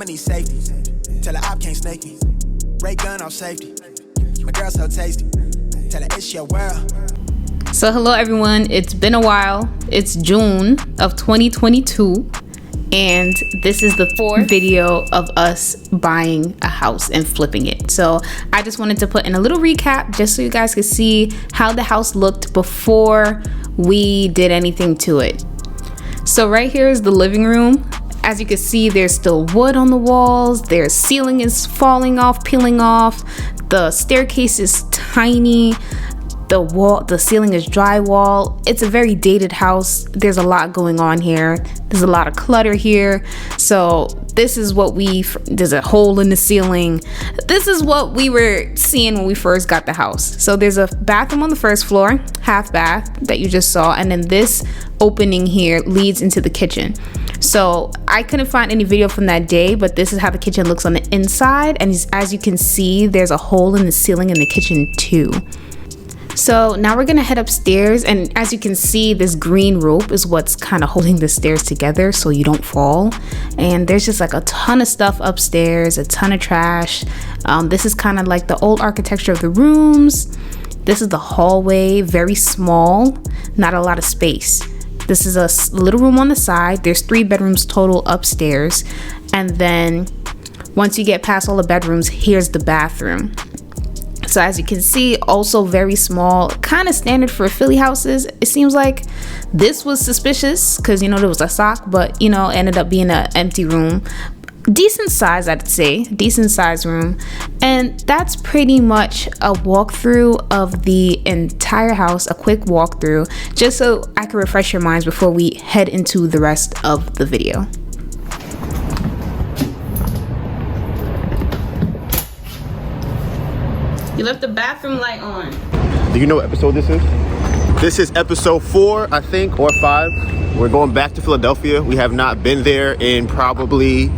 I'ma need safety. Tell her I can't snake me. Ray gun on safety. My girl so tasty. Tell her it's your world. So hello everyone, it's been a while. It's June of 2022 and this is the fourth video of us buying a house and flipping it. So I just wanted to put in a little recap just so you guys could see how the house looked before we did anything to it. So right here is the living room. As you can see, there's still wood on the walls. Their ceiling is falling off, peeling off. The staircase is tiny. The ceiling is drywall. It's a very dated house. There's a lot going on here. There's a lot of clutter here. So this is what there's a hole in the ceiling. This is what we were seeing when we first got the house. So there's a bathroom on the first floor, half bath that you just saw. And then this opening here leads into the kitchen. So I couldn't find any video from that day, but this is how the kitchen looks on the inside. And as you can see, there's a hole in the ceiling in the kitchen too. So now we're gonna head upstairs, and as you can see, this green rope is what's kind of holding the stairs together so you don't fall. And there's just like a ton of stuff upstairs, a ton of trash. This is kind of like the old architecture of the rooms. This is the hallway, very small, not a lot of space. This is a little room on the side. There's 3 bedrooms total upstairs. And then once you get past all the bedrooms, here's the bathroom. So as you can see, also very small, kind of standard for Philly houses. It seems like this was suspicious because, there was a sock, but, ended up being an empty room. Decent size, I'd say, decent size room. And that's pretty much a walkthrough of the entire house, a quick walkthrough, just so I can refresh your minds before we head into the rest of the video. You left the bathroom light on. Do you know what episode this is? This is episode 4, I think, or 5. We're going back to Philadelphia. We have not been there in probably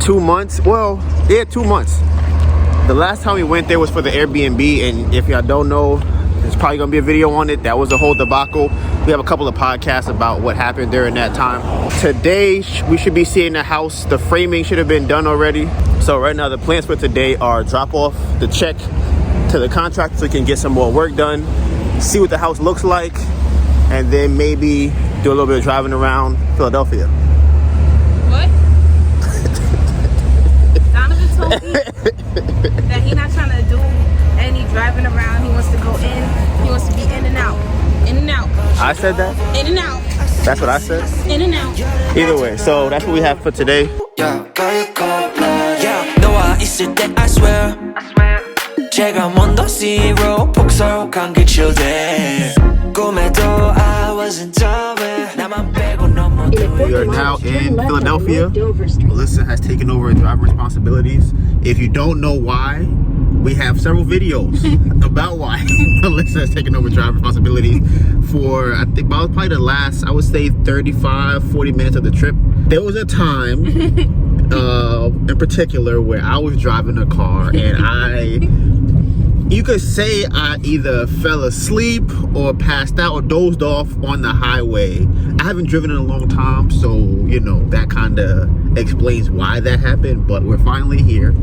2 months. Well, yeah, 2 months. The last time we went there was for the Airbnb, and if y'all don't know, there's probably gonna be a video on it. That was a whole debacle. We have a couple of podcasts about what happened during that time. Today, we should be seeing the house. The framing should have been done already. So right now, the plans for today are drop off the check to the contractor so we can get some more work done, see what the house looks like, and then maybe do a little bit of driving around Philadelphia. What? Donovan told me that he's not trying to do any driving around. He wants to go in. He wants to be in and out. In and out. I said that? In and out. That's what I said? In and out. Either way, so that's what we have for today. 너와 있을 때 I swear 제가 먼저 zero 폭설한 그 children 꿈에도 I wasn't aware 나만 빼고 너무 We are now in Philadelphia. Alyssa has taken over driver responsibilities. If you don't know why, we have several videos about why Alyssa has taken over driver responsibilities for, I think, probably the last, I would say 35-40 minutes of the trip. There was a time in particular where I was driving a car and you could say I either fell asleep or passed out or dozed off on the highway. I haven't driven in a long time, so that kind of explains why that happened, but we're finally here.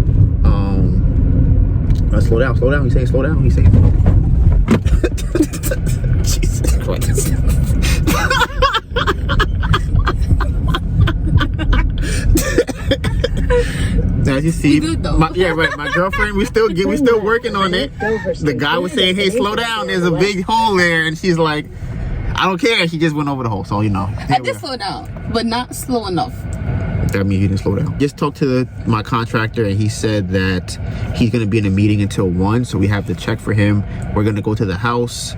Slow down. He's saying slow down. Jesus Christ. As you see, my girlfriend, we still working on it. The guy was saying, "Hey, slow down. There's a big hole there," and she's like, "I don't care." She just went over the hole, so I did slow down, but not slow enough. That means he didn't slow down. Just talked to my contractor, and he said that he's gonna be in a meeting until 1, so we have to check for him. We're gonna go to the house.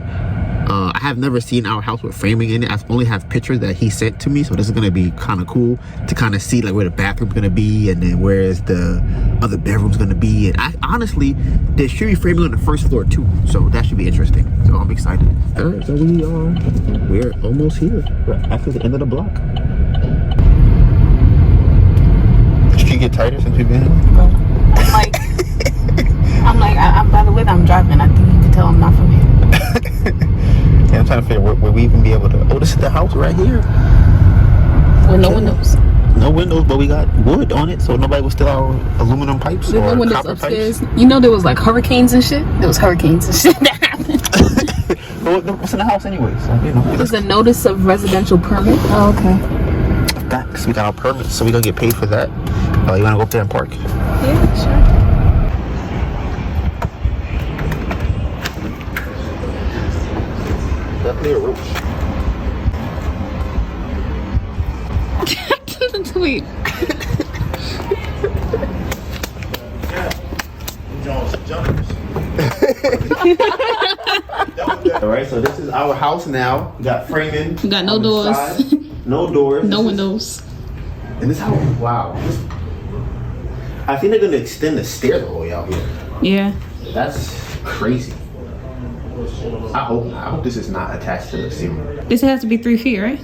I have never seen our house with framing in it. I only have pictures that he sent to me, so this is gonna be kind of cool to kind of see like where the bathroom's gonna be and then where is the other bedroom's gonna be. And honestly, there should be framing on the first floor too, so that should be interesting. So I'm excited. All right, so we're almost here. We're after the end of the block. Did the street get tighter since we've been here? I'm like, by the way that I'm driving, I think you can tell I'm not from here. I'm trying to figure where we even be able to. Oh, this is the house right here. With no windows. No windows, but we got wood on it, so nobody will steal our aluminum pipes There's or no windows copper upstairs. pipes. You know there was like hurricanes and shit? There was hurricanes and shit that happened. Well, what's in the house anyway? So, you know. There's a notice of residential permit. Oh, okay. Facts. We got our permits, so we gonna get paid for that. Oh, you wanna go up there and park? Yeah, sure. Definitely a roach. Wait. All right, so this is our house now. We got framing. We got no on the doors. side. No doors. No windows. And this house, wow. I think they're gonna extend the stairs all the way out here. Yeah. That's crazy. I hope not. I hope this is not attached to the ceiling. This has to be 3 feet, right?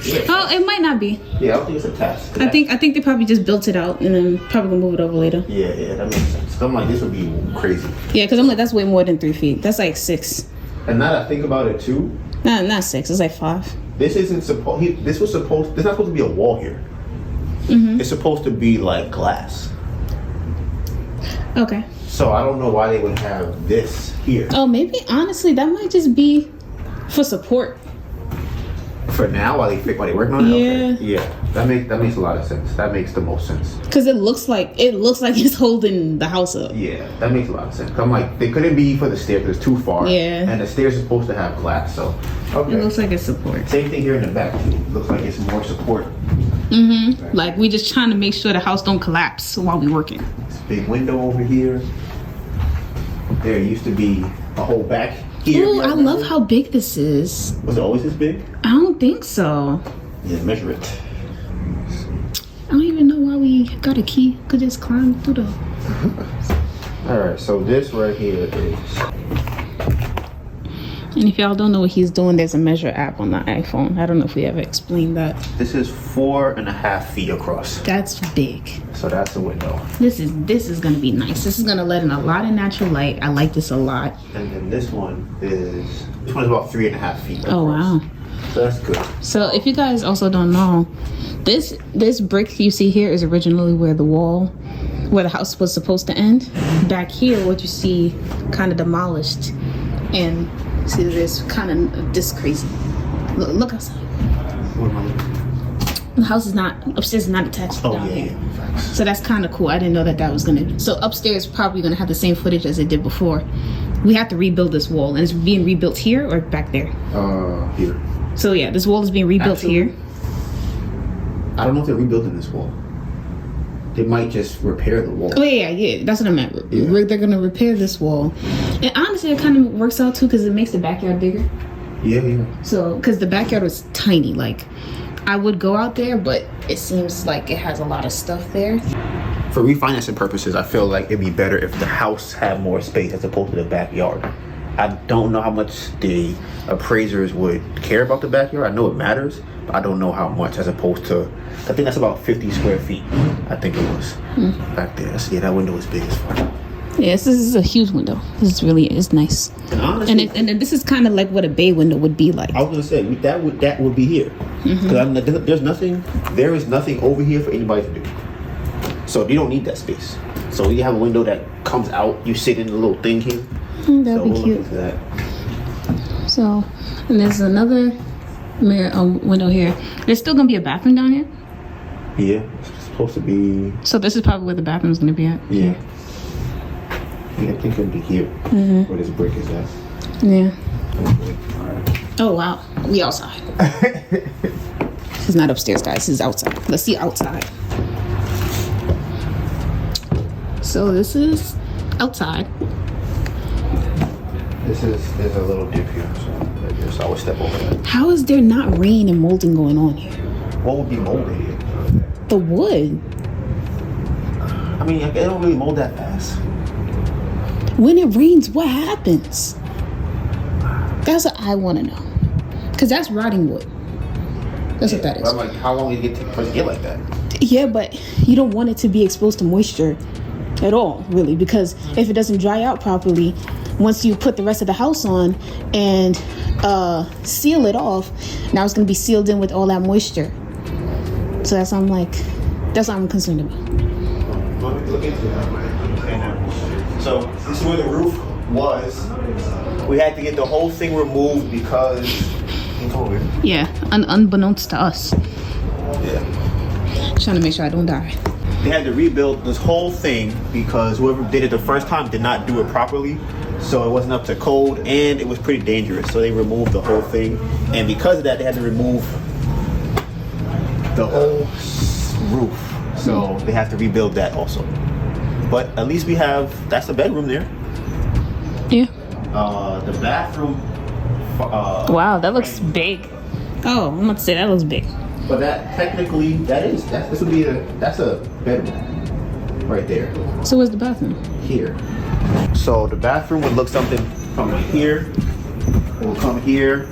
Yeah. Oh, it might not be. Yeah, I don't think it's attached. I think they probably just built it out and then probably gonna move it over later. Yeah, that makes sense. So I'm like, this would be crazy. Yeah, because I'm like, that's way more than 3 feet. That's like 6. And now that I think about it too, Not 6. It's like 5. this isn't supposed. There's not supposed to be a wall here. Mm-hmm. It's supposed to be like glass. Okay. So I don't know why they would have this here. Oh, maybe honestly that might just be for support. For now, while they working on it. Yeah. Okay. Yeah. That makes a lot of sense. That makes the most sense. Because it looks like it's holding the house up. Yeah, that makes a lot of sense. I'm like, they couldn't be for the stairs because it's too far. Yeah. And the stairs are supposed to have glass, so okay. It looks like it's support. Same thing here in the back too. Looks like it's more support. Mm-hmm. Like we just trying to make sure the house don't collapse while we working. This big window over here. There used to be a whole back here. Ooh, I love how big this is. Was it always this big? I don't think so. Yeah, measure it. I don't even know why we got a key. Could just climb through the... Alright, so this right here is... And if y'all don't know what he's doing, there's a measure app on the iPhone. I don't know if we ever explained that. This is 4.5 feet across. That's big. So that's the window. This is gonna be nice. This is gonna let in a lot of natural light. I like this a lot. And then this one is about 3.5 feet across. Oh wow. So that's good. So if you guys also don't know, this brick you see here is originally where the house was supposed to end. Back here, what you see kind of demolished, and see this kind of this crazy. Look outside. The house is not upstairs, is not attached to down here. So that's kind of cool. I didn't know that was gonna. So upstairs probably gonna have the same footage as it did before. We have to rebuild this wall, and it's being rebuilt here or back there. Here. So yeah, this wall is being rebuilt here. I don't know if they're rebuilding this wall. They might just repair the wall. Oh yeah, that's what I meant. Yeah. They're gonna repair this wall, and honestly, it kind of works out too because it makes the backyard bigger. Yeah. So, because the backyard was tiny, like I would go out there, but it seems like it has a lot of stuff there. For refinancing purposes, I feel like it'd be better if the house had more space as opposed to the backyard. I don't know how much the appraisers would care about the backyard. I know it matters, but I don't know how much as opposed to, I think that's about 50 square feet. I think it was back there. Yeah, that window is big as fuck. Yes, this is a huge window. This is nice. And honestly, and this is kind of like what a bay window would be like. I was gonna say that would be here because there is nothing over here for anybody to do. So you don't need that space. So you have a window that comes out. You sit in the little thing here. That'd be cute. That. So, and there's another window here. There's still gonna be a bathroom down here. Yeah, it's supposed to be. So this is probably where the bathroom is gonna be at. Yeah. I think it'll be here where this brick is at. Yeah. Alright. Oh wow, we outside. This is not upstairs, guys. This is outside. Let's see outside. So this is outside. There's a little dip here, so I would step over that. How is there not rain and molding going on here? What would be molded here? The wood. I mean, they don't really mold that fast. When it rains, what happens? That's what I want to know. Because that's rotting wood. That's what that is. I'm like, how long did it take to get like that? Yeah, but you don't want it to be exposed to moisture at all, really, because if it doesn't dry out properly, once you put the rest of the house on and seal it off, now it's going to be sealed in with all that moisture. So that's what I'm concerned about. Look into that. So this is where the roof was. We had to get the whole thing removed because yeah, unbeknownst to us. Yeah. Trying to make sure I don't die. They had to rebuild this whole thing because whoever did it the first time did not do it properly. So it wasn't up to code and it was pretty dangerous. So they removed the whole thing. And because of that, they had to remove the whole roof. So they have to rebuild that also. But at least that's the bedroom there. Yeah. The bathroom. Wow, that looks big. Oh, I'm about to say that looks big. But that's a bedroom right there. So where's the bathroom? Here. So the bathroom would look something from here. It will come here,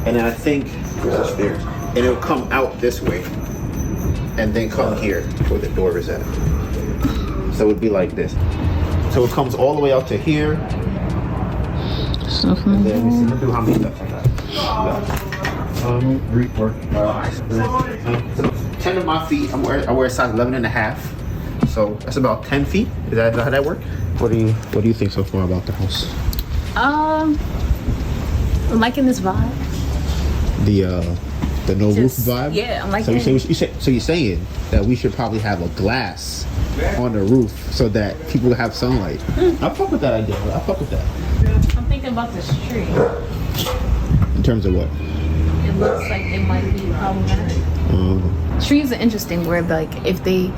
and then I think upstairs, and it will come out this way, and then come here where the door is at. So it would be like this. So it comes all the way out to here. So from And then let's do how many steps I got. 10 of my feet. I wear a size 11 and a half. So that's about 10 feet. Is that how that works? What do you think so far about the house? I'm liking this vibe. The no roof vibe? Yeah, I'm liking So you're saying that we should probably have a glass on the roof so that people have sunlight. I fuck with that idea. I fuck with that. I'm thinking about this tree. In terms of what? It looks like it might be problematic. Trees are interesting where like if they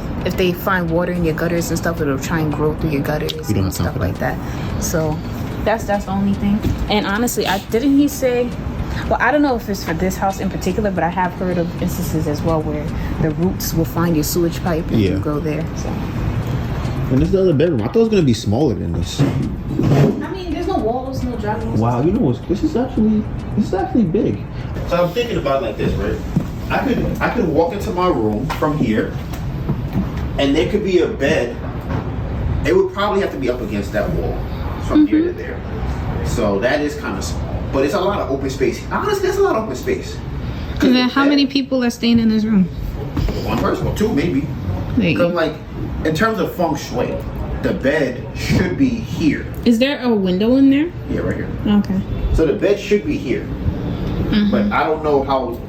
find water in your gutters and stuff, it'll try and grow through your gutters and stuff like that. So that's the only thing. And honestly, didn't he say, well, I don't know if it's for this house in particular, but I have heard of instances as well where the roots will find your sewage pipe and go there. So. And this is the other bedroom. I thought it was gonna be smaller than this. I mean, there's no walls, no driveway. Wow, you know what? This is actually big. So I'm thinking about it like this, right? I could walk into my room from here, and there could be a bed. It would probably have to be up against that wall from here to there. So that is kind of small, but it's a lot of open space. Honestly, that's a lot of open space. And then how many people are staying in this room? One person, or two maybe. Because like, in terms of feng shui, the bed should be here. Is there a window in there? Yeah, right here. Okay. So the bed should be here. But I don't know how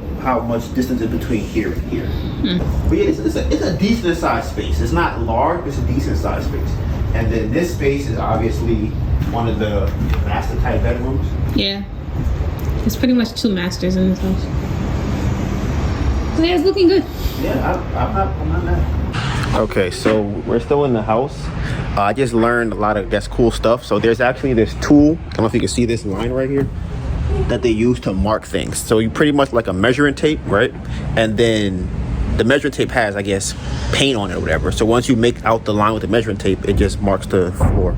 much distance is between here and here. But yeah, it's a decent sized space. It's not large, but it's a decent sized space. And then this space is obviously one of the master type bedrooms. Yeah. It's pretty much two masters in this house. So yeah, it's looking good. Yeah, I'm not mad. Okay, so we're still in the house. I just learned a lot of cool stuff. So there's actually this tool. I don't know if you can see this line right here that they use to mark things. So you pretty much like a measuring tape, right? And then the measuring tape has, I guess, paint on it or whatever. So once you make out the line with the measuring tape, it just marks the floor.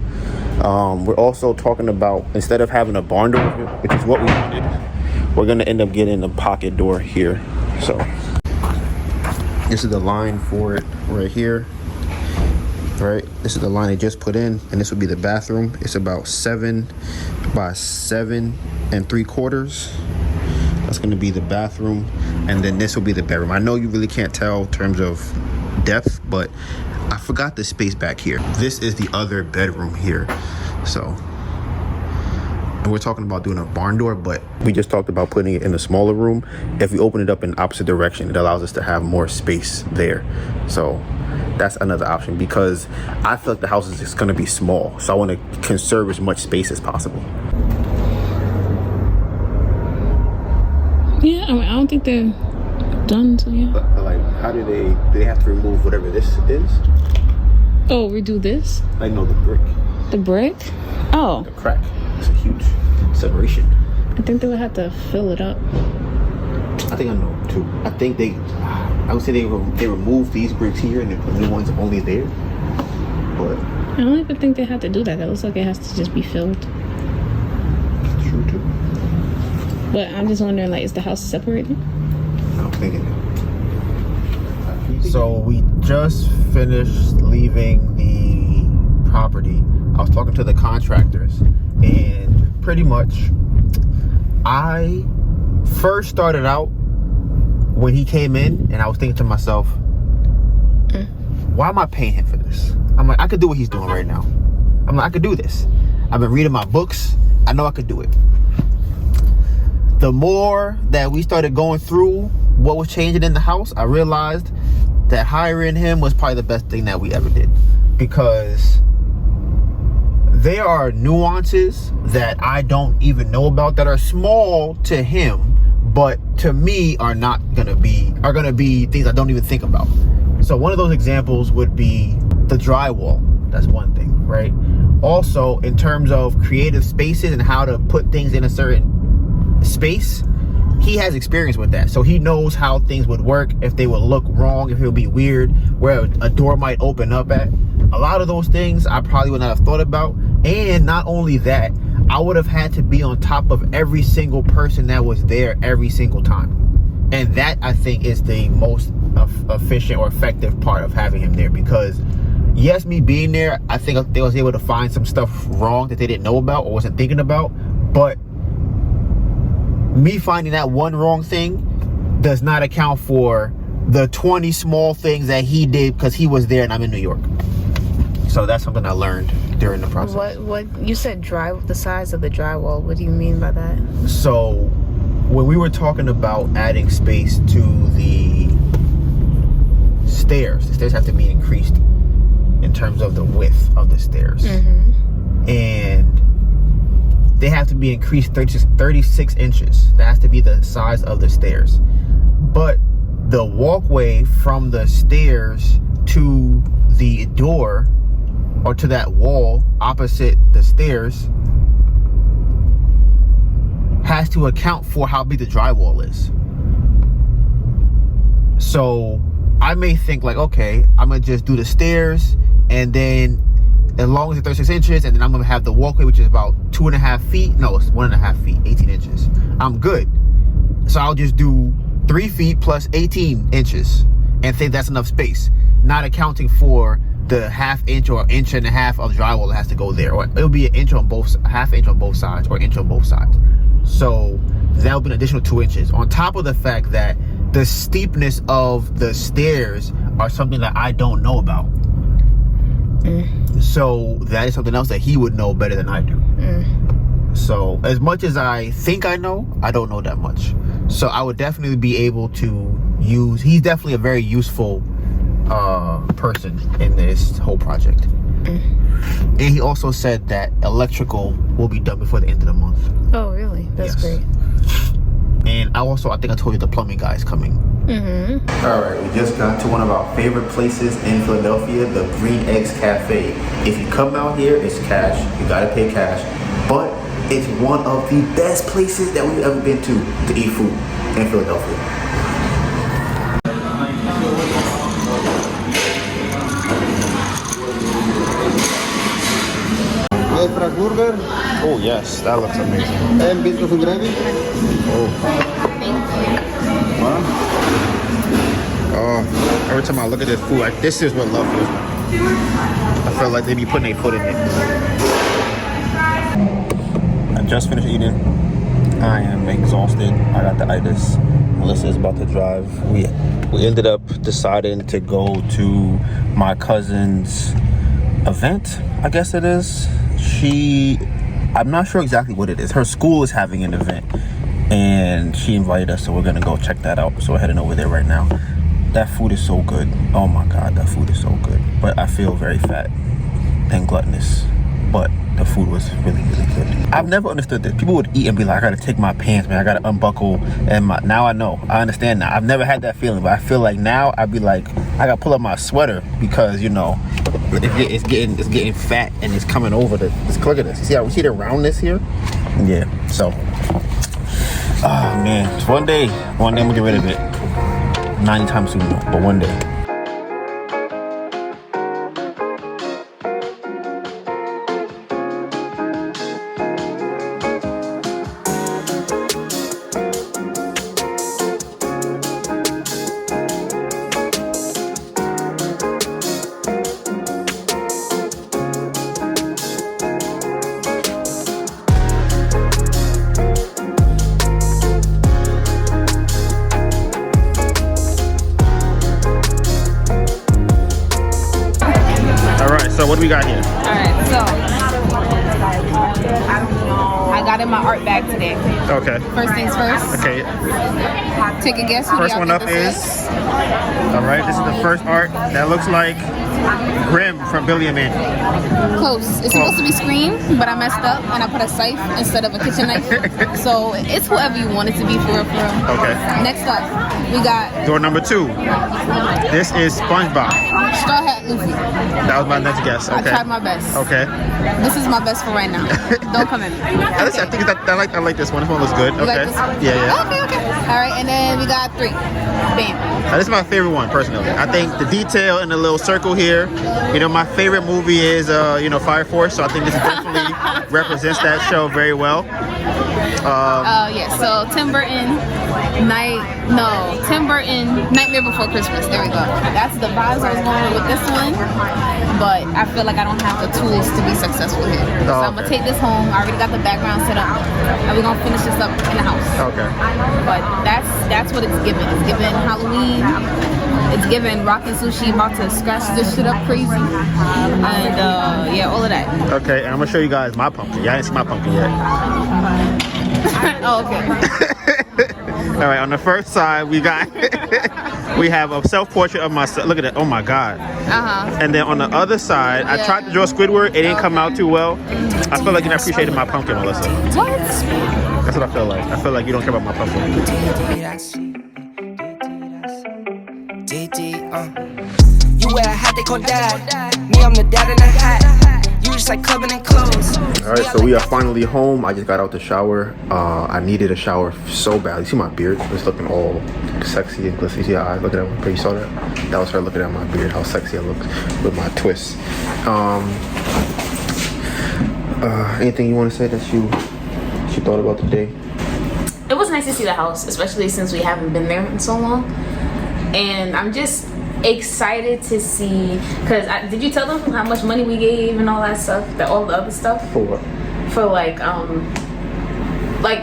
We're also talking about, instead of having a barn door, which is what we wanted, we're gonna end up getting a pocket door here. So this is the line for it right here. Right, this is the line they just put in, and this would be the bathroom. It's about 7 by 7 3/4. That's going to be the bathroom, and then this will be the bedroom. I know you really can't tell in terms of depth, but I forgot the space back here. This is the other bedroom here. So, and we're talking about doing a barn door, but we just talked about putting it in a smaller room. If we open it up in the opposite direction, it allows us to have more space there. So that's another option, because I feel like the house is just going to be small, so I want to conserve as much space as possible. Yeah, I mean, I don't think they're done, so yeah. But like, how do they have to remove whatever this is? Oh, redo this? I know the brick. The brick? Oh. The crack. It's a huge separation. I think they would have to fill it up. I think I know too. I would say they removed these bricks here and they put new ones only there. But I don't even think they have to do that. That looks like it has to just be filled. True too. But I'm just wondering, like, is the house separated? I'm thinking. So we just finished leaving the property. I was talking to the contractors, and pretty much I first started out when he came in, and I was thinking to myself, why am I paying him for this? I'm like, I could do what he's doing right now. I'm like, I could do this. I've been reading my books. I know I could do it. The more that we started going through what was changing in the house, I realized that hiring him was probably the best thing that we ever did, because there are nuances that I don't even know about that are small to him, but to me are gonna be things I don't even think about. So one of those examples would be the drywall. That's one thing, right? Also, in terms of creative spaces and how to put things in a certain space, he has experience with that. So he knows how things would work, if they would look wrong, if it would be weird, where a door might open up at. A lot of those things I probably would not have thought about. And not only that, I would have had to be on top of every single person that was there every single time. And that, I think, is the most efficient or effective part of having him there, because yes, me being there, I think they was able to find some stuff wrong that they didn't know about or wasn't thinking about, but me finding that one wrong thing does not account for the 20 small things that he did because he was there and I'm in New York. So that's something I learned during the process. What you said, the size of the drywall, what do you mean by that? So when we were talking about adding space to the stairs have to be increased in terms of the width of the stairs. And they have to be increased 36 inches. That has to be the size of the stairs. But the walkway from the stairs to the door, or to that wall opposite the stairs, has to account for how big the drywall is. So I may think like, okay, I'm gonna just do the stairs, and then as long as it's 36 inches, and then I'm gonna have the walkway, which is about 2.5 feet. No, it's 1.5 feet, 18 inches. I'm good. So I'll just do 3 feet plus 18 inches and think that's enough space, not accounting for the 1/2 inch or 1.5 inches of drywall that has to go there. Or it'll be 1 inch on both, 1/2 inch on both sides, or 1 inch on both sides. So that'll be an additional 2 inches. On top of the fact that the steepness of the stairs are something that I don't know about. So that is something else that he would know better than I do. So as much as I think I know, I don't know that much. So I would definitely be able to use, he's definitely a very useful person in this whole project. And he also said that electrical will be done before the end of the month. Oh, really? That's great. And I think I told you the plumbing guy is coming. All right, we just got to one of our favorite places in Philadelphia, the Green Eggs Cafe. If you come out here, it's cash. You gotta pay cash. But it's one of the best places that we've ever been to eat food in Philadelphia. Burger Oh yes, that looks amazing. and bit of gravy. Oh, every time I look at this food, this is what love feels like. I feel like they be putting their foot in it. I just finished eating. I am exhausted. I got the itis. Melissa is about to drive. We ended up deciding to go to my cousin's event, I guess it is. I'm not sure exactly what it is. Her school is having an event and she invited us, so we're gonna go check that out. So we're heading over there right now. That food is so good. Oh my god, that food is so good. But I feel very fat and gluttonous. But the food was really, really good. I've never understood this. People would eat and be like, I gotta take my pants, man. I gotta unbuckle. And now I know. I understand now. I've never had that feeling, but I feel like now I'd be like, I gotta pull up my sweater because, you know, it's getting fat and it's coming over look at this. You see the roundness here? Yeah. So, oh man, one day I'm gonna get rid of it. Not anytime soon, but one day. right, so what do we got here? Alright, so I got in my art bag today. Okay. First things first. Okay. Take a guess. Who First y'all one think up this is. All right, this is the first art that looks like Grim from Billy and Mandy. Close. It's supposed to be Scream, but I messed up and I put a scythe instead of a kitchen knife. So it's whoever you want it to be for real. Okay. Next up, we got Door number 2. This is SpongeBob. Straw Hat Luffy. That was my next guess. Okay. I tried my best. Okay. This is my best for right now. Don't come in. I think I like this one. This one looks good. You Okay. like this one? Yeah. Okay. All right, and then we got 3. Bam. This is my favorite one personally. I think the detail in the little circle here. You know, my favorite movie is Fire Force, so I think this definitely represents that show very well. Yeah. So Tim Burton, Nightmare Before Christmas. There we go. That's the vibes I was going with this one. But I feel like I don't have the tools to be successful here. So I'm gonna take this home. I already got the background set up, and we're gonna finish this up in the house. Okay. But that's what it's giving. It's giving Halloween. It's giving Rocky Sushi about to scratch this shit up crazy. And yeah, all of that. Okay, and I'm gonna show you guys my pumpkin. Y'all ain't seen my pumpkin yet. Oh, okay. All right, on the first side we have a self-portrait of myself. Look at that. Oh my God. And then on the other side, I tried to draw Squidward. It didn't come out too well. I feel like you're not appreciating my pumpkin, Melissa. What? That's what I feel like. I feel like you don't care about my pumpkin. You wear a hat, they call dad. Me, I'm the dad in the hat. You just like clubbing and clothes. All right, so we are finally home. I just got out the shower. I needed a shower so bad. You see my beard? It's looking all sexy and glistening. See how I look at that one? You saw that? That was her looking at my beard, how sexy I look with my twists. Anything you want to say that you thought about today? It was nice to see the house, especially since we haven't been there in so long. And I'm just excited to see, because did you tell them how much money we gave and all that stuff, all the other stuff? For what? For like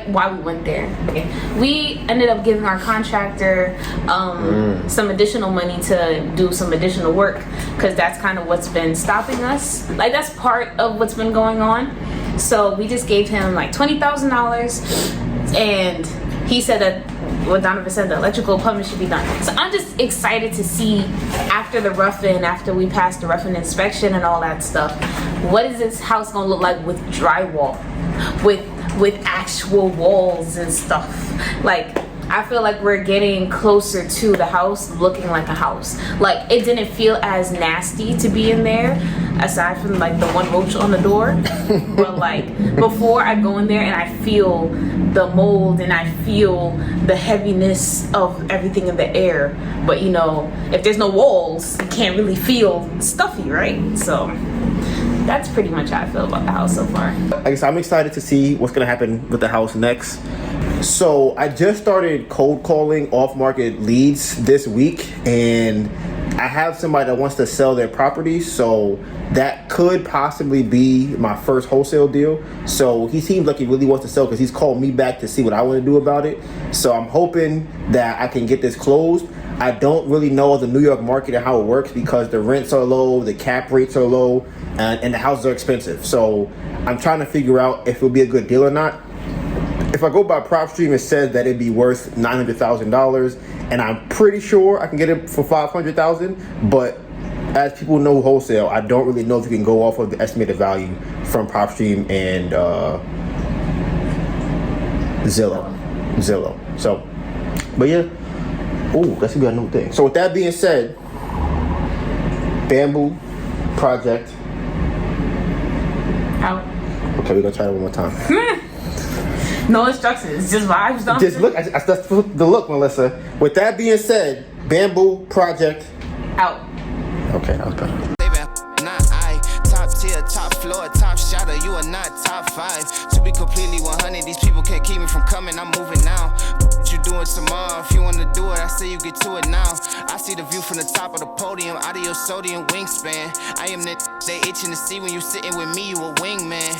why we went there. Okay. We ended up giving our contractor some additional money to do some additional work, because that's kind of what's been stopping us. Like, that's part of what's been going on. So we just gave him like $20,000, and he said that what Donovan said, the electrical plumbing should be done. So I'm just excited to see after we pass the rough-in inspection and all that stuff, what is this house gonna look like with drywall, with actual walls and stuff. Like, I feel like we're getting closer to the house looking like a house. Like, it didn't feel as nasty to be in there, aside from like the one roach on the door. But like, before I go in there and I feel the mold and I feel the heaviness of everything in the air. But you know, if there's no walls, you can't really feel stuffy, right? So that's pretty much how I feel about the house so far. I guess I'm excited to see what's gonna happen with the house next. So I just started cold calling off-market leads this week, and I have somebody that wants to sell their property, so that could possibly be my first wholesale deal. So he seems like he really wants to sell, because he's called me back to see what I want to do about it. So I'm hoping that I can get this closed. I don't really know the New York market and how it works, because the rents are low, the cap rates are low, and the houses are expensive. So I'm trying to figure out if it'll be a good deal or not. If I go by PropStream, it says that it'd be worth $900,000, and I'm pretty sure I can get it for $500,000. But as people know wholesale, I don't really know if you can go off of the estimated value from PropStream and Zillow. So, but yeah. Oh, that's gonna be a new thing. So with that being said, Bamboo project. Out. Okay, we're gonna try it one more time. No instructions, just vibes. Just look. That's the look, Melissa. With that being said, Bamboo project. Out. Okay, that was better. Top tier, top floor, top shotter, you are not top 5. To be completely 100, these people can't keep me from coming, I'm moving now. What you doing tomorrow? If you wanna do it, I say you get to it now. I see the view from the top of the podium, out of your sodium wingspan. I am the they itching to see when you sitting with me, you a wingman.